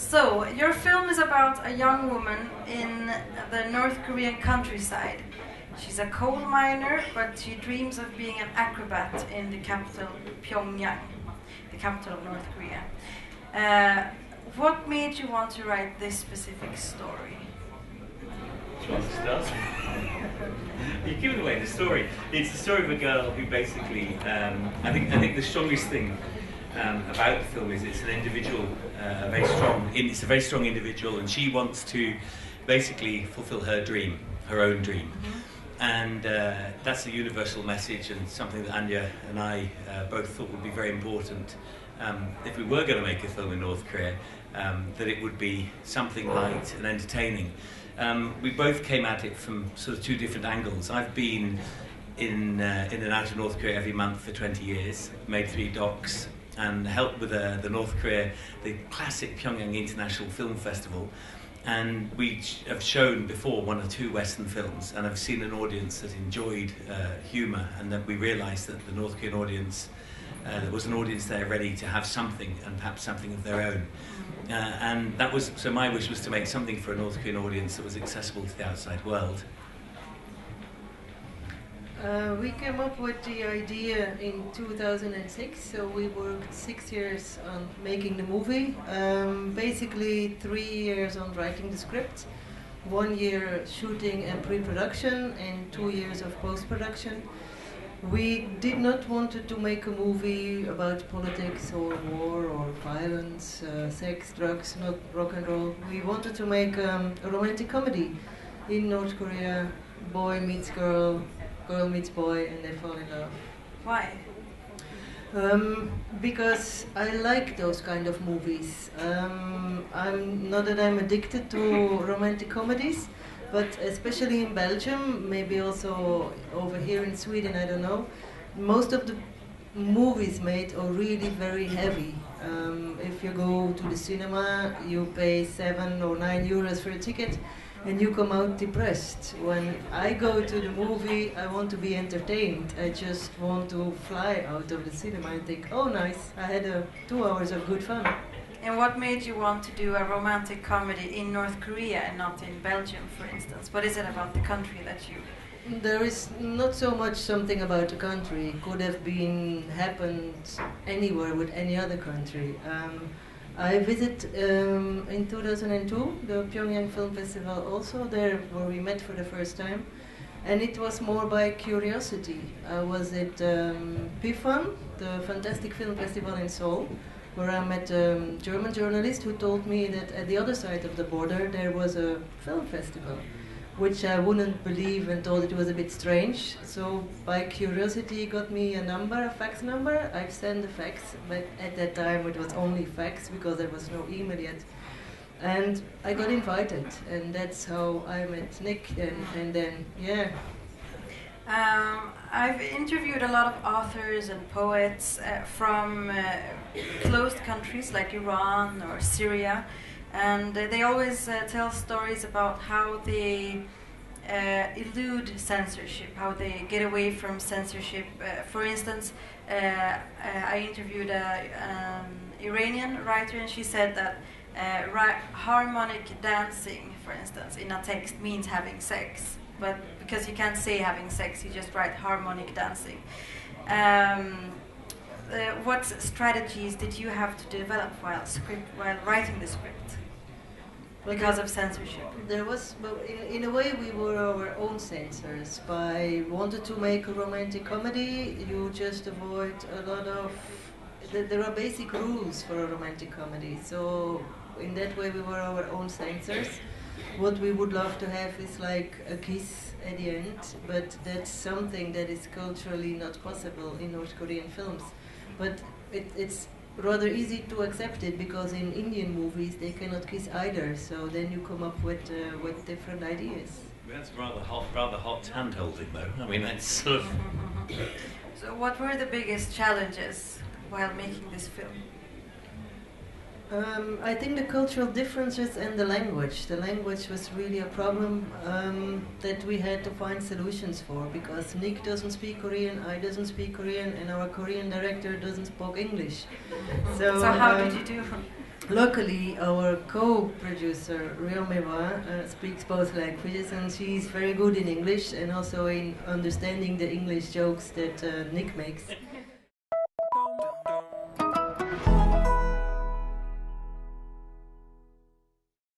So, your film is about a young woman in the North Korean countryside. She's a coal miner, but she dreams of being an acrobat in the capital, Pyongyang, the capital of North Korea. What made you want to write this specific story? Do you want to start? You've given away the story. It's the story of a girl who basically, I think the strongest thing about the film is it's an individual, it's a very strong individual, and she wants to basically fulfill her dream, her own dream. Mm-hmm. And that's a universal message, and something that Anja and I both thought would be very important if we were going to make a film in North Korea, that it would be something light and entertaining. We both came at it from sort of two different angles. I've been in and out of North Korea every month for 20 years, made 3 docs, and helped with the North Korea, the classic Pyongyang International Film Festival. And we have shown before 1 or 2 Western films, and I've seen an audience that enjoyed humour, and that we realised that the North Korean audience, there was an audience there ready to have something, and perhaps something of their own. And that was, so my wish was to make something for a North Korean audience that was accessible to the outside world. We came up with the idea in 2006, so we worked 6 years on making the movie. Basically 3 years on writing the script, 1 year shooting and pre-production, and 2 years of post-production. We did not want to make a movie about politics or war or violence, sex, drugs, not rock and roll. We wanted to make a romantic comedy in North Korea. Boy meets girl, girl meets boy, and they fall in love. Why? Because I like those kind of movies. Not that I'm addicted to romantic comedies, but especially in Belgium, maybe also over here in Sweden, I don't know, most of the movies made are really very heavy. If you go to the cinema, you pay 7 or 9 euros for a ticket, and you come out depressed. When I go to the movie, I want to be entertained. I just want to fly out of the cinema and think, oh nice, I had 2 hours of good fun. And what made you want to do a romantic comedy in North Korea and not in Belgium, for instance? What is it about the country that you... There is not so much something about the country. It could have happened anywhere with any other country. I visited in 2002 the Pyongyang Film Festival also, there where we met for the first time. And it was more by curiosity. I was at PIFAN, the fantastic film festival in Seoul, where I met a German journalist who told me that at the other side of the border there was a film festival, which I wouldn't believe and thought it was a bit strange. So by curiosity he got me a number, a fax number. I've sent the fax, but at that time it was only fax because there was no email yet. And I got invited, and that's how I met Nick, and then, yeah. I've interviewed a lot of authors and poets from closed countries like Iran or Syria, and they always tell stories about how they elude censorship, how they get away from censorship. For instance, I interviewed an Iranian writer, and she said that harmonic dancing, for instance, in a text means having sex. But because you can't say having sex, you just write harmonic dancing. What strategies did you have to develop while writing the script? Because of censorship. There was, well, in a way, we were our own censors. By wanted to make a romantic comedy, you just avoid a lot of. There are basic rules for a romantic comedy. So in that way, we were our own censors. What we would love to have is like a kiss at the end, but that's something that is culturally not possible in North Korean films. But it's rather easy to accept it because in Indian movies they cannot kiss either. So then you come up with different ideas. That's rather hot hand holding though. I mean, that's sort of. So what were the biggest challenges while making this film? I think the cultural differences and the language. The language was really a problem that we had to find solutions for, because Nick doesn't speak Korean, I doesn't speak Korean, and our Korean director doesn't speak English. So how did you do? Luckily, our co-producer, Riomeva, speaks both languages, and she's very good in English and also in understanding the English jokes that Nick makes.